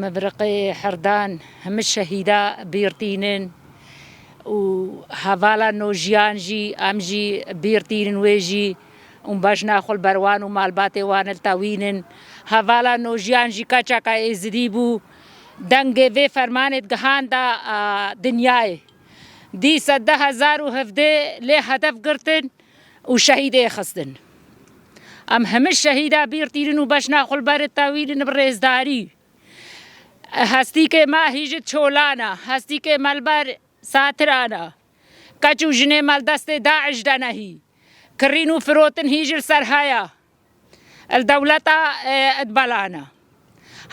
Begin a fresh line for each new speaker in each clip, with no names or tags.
مبرقي حردان هم الشهيداء بيرتينن وهفالا نوجيان جي أمجي بيرتينن ويجي باش ناخل بروان ومالباتي وان التاوينن هفالا نوجيان جي كاچاكا ازديبو دنگ في فرمانت گهان دا دنیای دی 1017 لی هدف گرتن و شهیده خستن ام همه شهیده بیرتیرن و باش ناخل بر التاویلن برزداری هستی که ما هیجت چولانا هستی که ملبر ساترانا کچو جنه مال دست داعش دانهی کرینو فروتن هیجل سرهایا الدولتا ادبالانا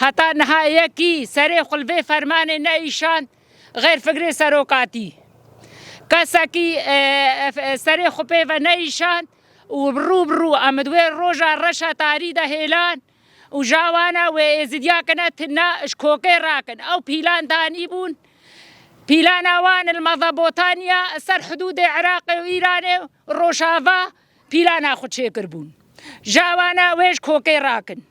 حتی نهایه کی سر خلوه فرمان نایشان غیر فکر سروکاتی کسا کی سر خپه و نایشان و برو امدوی روژا رشا تاری ده هیلان و جاوانا و ازدیا کنه تنا اشکوکه راکن او پیلان دانی بون پیلان اوان المضبوطانیا سر حدود عراق و ایران روشاوا پیلان خود شکر بون جاوانا ویش کوکه راکن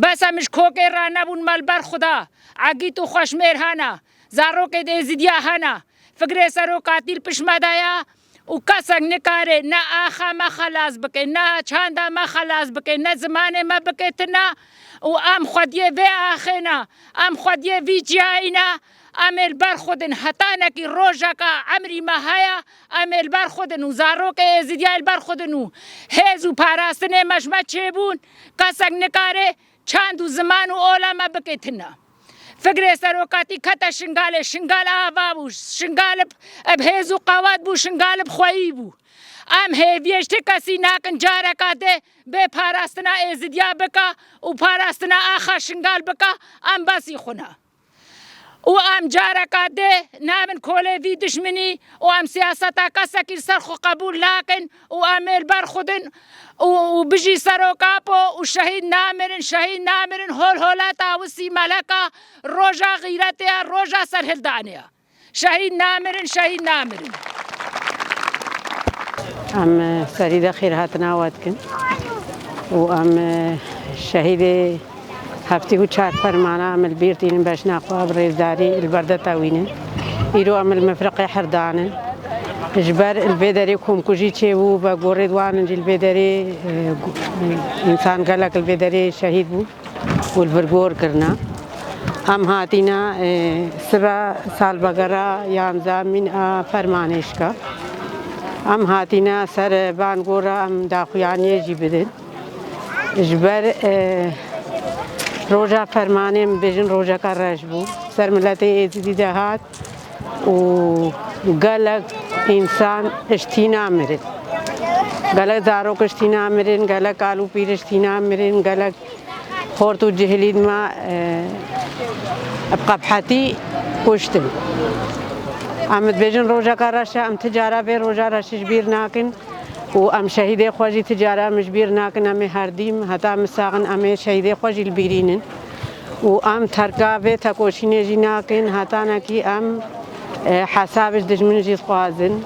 بس همش کوکه را نبون ملبر خدا عگی تو خوشمیر هانا زارو که ده ازدیا هانا فکر سرو قاتل پشمدایا و کسک نکاره نه آخا ما خلاص بکه نه چاندا ما خلاص بکه نه زمان ما بکه تنا و ام خودیه وی آخینا ام خودیه وی جاینا امل بر خودن حتی نکی روژا که عمری ما هیا امل بر خودن و زارو که ازدیال بر خودن و هزو پاراستنه مشمت چه بون کسک نکاره چند و زمان و اولا ما بکه تنا فکر سروکاتی کتا شنگال آوا بو شنگال بهزو قواد بو شنگال بخوایی بو ام هیویشت کسی ناکن جارا کاته به پاراستنا ازدیا بکا و پاراستنا آخا شنگال بکا ام باسی خونا و ام جارا کاته نامن کوله وی دشمنی و ام سیاستا کسا کی سرخو قبول لاکن و امل بر خودن و بجی سروکاپو و شهید نامرن هول هولاتا و سی ملکا روژا غیرتیا روژا سرهلدانیا شهید نامرن
ام سريدة خير هاتنا واتكن و ام شهيد هفتي و چار فرمانا ام البيرتين باش ناخوها بريزداري البردة تاوينن إيرو ام المفرقي حردانن اجبر البدري كوم كوجي تشيبو باغوري دوان جي البدري انسان قالك البدري شهيد بو والبرغور کرنا ام هاتينا 7 سال بغرا يانزا من فرمانش کا ام هاتينا سر بانغورا ام داخواني جي بدن اجبر روجا فرمانه بجن روجا کا رجبو سر ملته ازدی دهات و قالك إنسان اشتينا مرن قالك زاروك اشتينا مرن قالك آلو بير اشتينا مرن قالك خورتو جهليد ما أبقى بحاتي كشتن أمد بيجن روجا كاراشا أم تجارة بي روجا راشش بير ناكن و أم شهيدي خواجي تجارة مجبير ناكن أمي هرديم حتى مساغن أمي شهيدي خواجي البيرينن و أم تركا بي تاكوشيني جي ناكن حتى ناكي أم حسابش دجمن جيز خوازن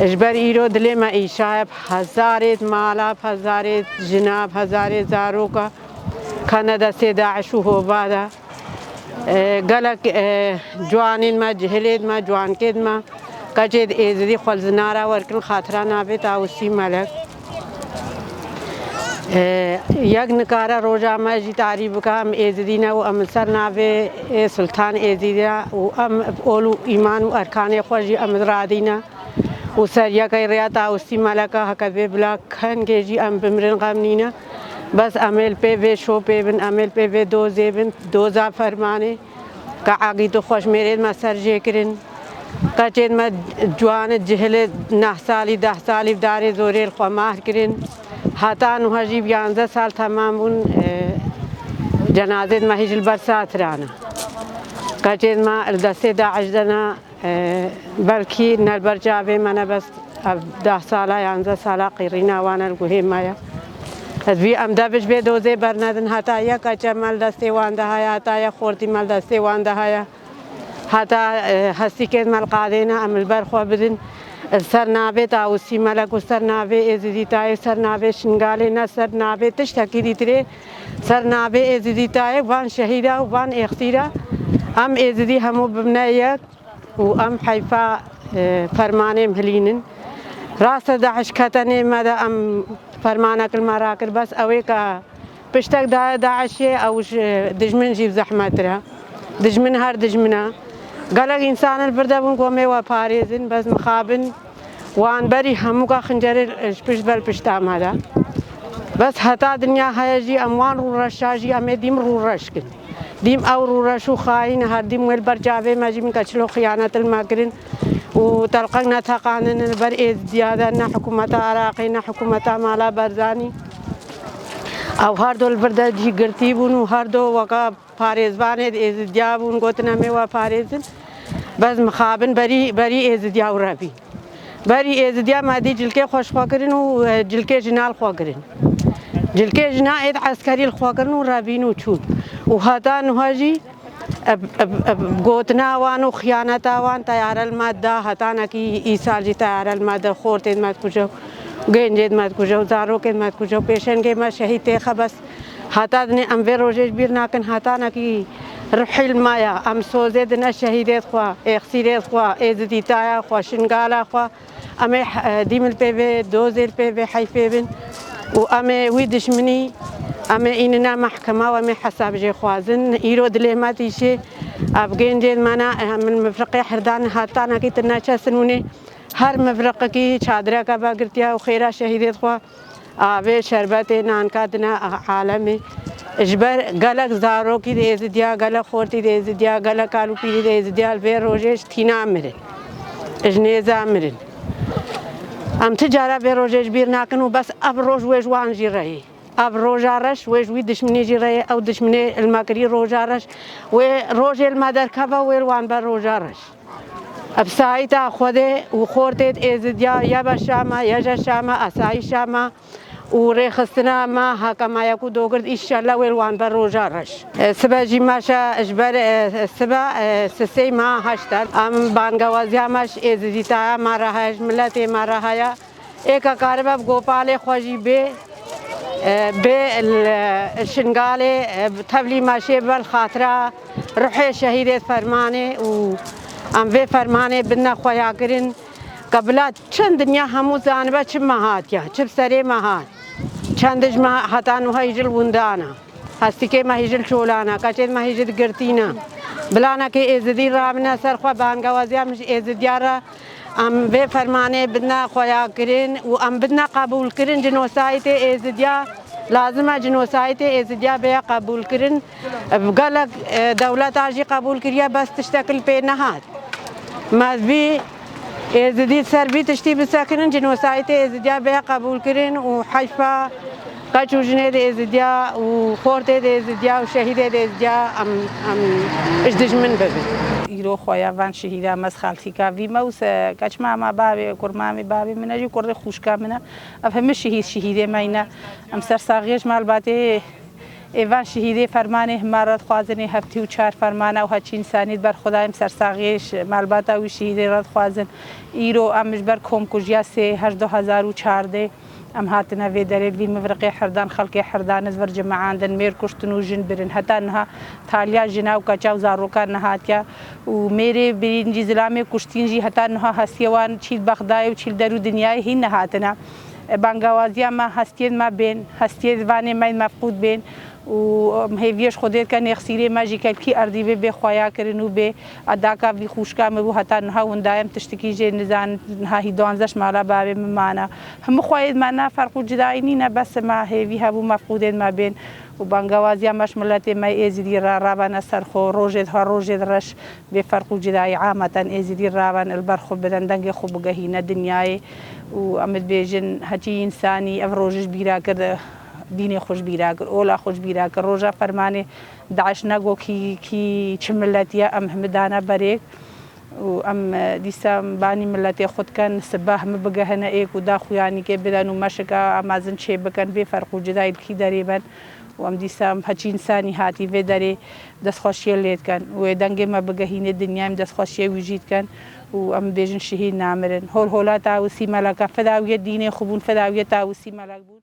اجبر ایرو دلی ما ایشایب هزارت مالا هزارت جناب هزارت زاروکا کانادا سے داعش و بادا گلک جوانین ما جهلید ما جوانکید ما کجد ازدی خلزنارا ورکن خاطرانا بیت آوسی ملک یک نکارا روزا ما جی تعریف کا ام ازدینا و امسر ناوی سلطان ازدینا و ام اولو ایمان و ارکان خوشی امرادینا و سریا کا ریاتا اوسی ملکا حکبه بلا کھن کے جی ام بمرن غمنینا بس عمل پہ وے شو پہ بن عمل پہ وے دو زیبن دوزا فرمانے کا آگی تو خوش میرے ما سر جیکرن کچن ما جوان جهل 9 سالی 10 سالی داره زوری الخمار کرن حتی نهجی 11 سال تمامون جنازه ما هیچ البرسات رانا کچن ما الدست داعش دنا بلکی نالبرجابه من بس 10 ساله 11 ساله قیرینا وانا الگوه مایا از بی امدابش به دوزه برندن حتی یا کچا مال دسته وانده های حتی یا خورتی مال دسته وانده های حتی هستی که مال قادینا عمل برخوا بدن سەرنابێت تاوسی مەلەک و سەرنابێ ئێزیدیتایە سەرنابێ شنگالێ نە سەرنابێت تشتێکی دیترێ سەرنابێ ئێزیدیتایە وان شەهیدا و وان ئێختیرە ئەم ئێزیدی هەموو ببنە یەک و ئەم حەیفا فەرمانێم هلینن ڕاستە داعش کەتەنێ مەدە ئەم فەرمانەکەمان ڕاکرد بەس ئەوەی کە پشتێکدایە داعشێ ئەوش دژمنجی زەحمەترە دژمن هەر دژمنە گەلک ئینسانت بردەبوون کۆمێوە پارێزن بەس مخابن وانبەری هەمووکە خنجەرێ پشت بەر پشتامەدا بەس هەتا دنیا هەیەژی ئەموان ڕوڕەشاژی ئەمێ دیم ڕوڕەشکن دیم ئەو ڕوڕەش و خاین هەر دیم وێل بەرجاوێ مەژی من کە چلۆ خیانەتل مەکردن و تەلقەک نەتەقانن بەر ئێزدیادە نە حکوومەتە عراقی نە حکوومەتە ماڵا بەرزانی ئەو هەردۆ بردەجی گرتی بوون و هەردۆ وەکە پارێزبانێت ئێزدیا بوون گوتن ئەمێوە پارێزن بەس مخابن بەری ئێزدیا و ڕەبی بەری ئێزدیا مادی جلکێ خۆشخواکردن و جلکێ ژنال خواکردن جلکێ ژنا ئێت عەسکەریل خواکردن و ڕابین و چوون و هەتا نوهەژی گوتناوان و خیانەتاوان تەیارە ماددا هەتانەکی ئیساژی تەیارە مادە خۆرتێت مەدکوژە و گەنجێت مەدکوژە و زارۆکێت مەدکوژە و پێشەنگێ مە شەهید تێخە بەس هەتا دنێ ئەم vê ڕۆژێش بیر ناکەن هەتانەکی ڕحیل مایە ئەم سۆزێ دنە شەهیدێت خوا ئێخسیرێت خوا ئێزدیتایە خوا شنگالا خوا ئەمێ دیمل پێوێ دۆزێر پێوێ حەیفێ بن و ئەمێ وی دشمنی ئەمێ ئیننا مەحکەمە و ئەمێ حەسابژێ خوازن ئیرۆ دلێمەتیشێ ئەفگەنجێت مەنا من مفرقی حردان هەتانەکی تر نەچەسنونێ هەر مفرقەکی چادرەکە بەگرتیا و خێرا شەهیدێت خوا ئاوێ شەربەتێ نانکاتنە عالەمێ ژبەر گەلک زارۆکی دێزدیا گەلە خۆرتی دێزدیا گەلە کالوپیری دێزدیا vê ڕۆژێش تینا مرن ژنێزا مرن ئەم تجارە vê ڕۆژێش بیر ناکەن و بەس ئەv ڕۆژ وێژ وانژی ڕێی ئەv ڕۆژارەش وێژ وی دشمنێژی ڕێیە ئەو دشمنێ ئەلمەکری ڕۆژارەش وێ ڕۆژێ لمە دەرکەبە وێوان بە ڕۆژارەش ئەبساییتا خودێ و خۆرتێت ئێزدیا یە بە شامە یەژە شامە ئەسایی شامە و ڕێخستنامە هاکەمایەک و دۆگرت ئیشەلە وێوان بە ڕۆژارەش سبەژی ماشە ژبەر سبە سسەی ما هەشتە ئەم بانگەوازیامەش ئێزدیتایە ماڕەهەش ملەتێ ماڕەهەیە ئێکە کاربە گۆپالێ خۆشی بێ شنگالێ تەبلی ماشێ بەل خاترا ڕحێ شەهیدێت فەرمانێ و ئەم vê فەرمانێ بنە خۆیاکردن کە بلا چەند دنیا هەموو زانبە چ مەهاتە چ سەرێ مەهات چەندش هەتان و هەیژل وندانە هەستیکێ مەهیژل چۆلانە کەچێت مەهیژت گرتینە بلانەکە ئێزدی ڕابنە سەرخوا بانگەوازیامش ئێزدیارە ئەم vê فەرمانێ بنە خۆیاکردن و ئەم بنە قبولکردن جنۆسایتێ ئێزدیا لازمە جنۆسایتێ ئێزدیا بێ قبولکردن گەلک دەوڵەتاژی قبول کردە بەس تشتێکل پێ نەهات مەزبی ئێزدی سەربی تشتی بسەکردن جنۆسایتێ ئێزدیا بێ قبولکردن و حەیفا قەچ و ژنێ ئێزدیا و خۆرتێ ئێزدیا و شەهیدێ ئێزدیا ئەش دژمن ببن
ئیرۆ خۆیان وان شەهیدا مەس خاڵتیکا وی مەوسە کەچمامە باوێ کوڕمامی باوێ منەژی کوڕی خوشکا منە ئەف هەمە شەهیدێ ماینە ئەم سەرساغێش ماڵباتێ ئێوان شەهیدێ فەرمانێ هەمارەت خوازنێ هەفتی و چار فەرمانە و هەچی ئینسانیت بەرخودایم سەرساغێش ماڵباتە وی شەهیدێ ڕەت خوازن ئیرۆ ئەمش بەر کۆمکوژیا سێ 2014 ئەم هاتنە vê derê vî mivriqê herdan xelkê herdanez ver cemaandin mêr kuştin û jin birin heta niha taliya jina û qaça û zarokan nehatiya û mêrê birîncî zilamê kuştîn jî heta niha hestiye wan çîl bexdayê û çîl derû dinyayê hîn nehatine bangewaziya me hestiyên me bên hestiyê vanê me mefqûd bên û hêviyêş xwedê dike nêxsîrê me jî kelkî erdî bê xweyakirin û bê edaka vî xûşka me bû heta niha windayem tiştekî jê nizanin niha hî 12 mala bavê min mane hemû xwayên me ne ferq û cidayî nîne bes me hêvî hebû mefqûdên me bên û bangewaziya me ji miletê me êzîdî rabene ser xwe rojê ha rojê reş bê ferq û cidayî ameten êzîdî raben li ber xwe birin dengê xwe bigehîne dinyayê û em dibêjin hecî însanî ev rojî ji bîra kir دینê xwe ji bîra kir ola xwe ji bîra kir roja fermanê Daeşnego kî çi milletiye em hemidane berêk û em dîsa banî milletê xwe dikin siba hemû bigehine êk û daxuyanîkê bidin û meşika em mezin çê bikin vê ferq û cidayî kî derê ben û em dîsa hecî însanî hatî vê derê destxweşiyê lê dikin wê dengê me bigehînê dinyayê em destxweşiyê wî jî dikin û وأم بيجن شهيد نامرن هول هولا تاوسي ملكة فداوية ديني خبون فداوية تاوسي ملك بون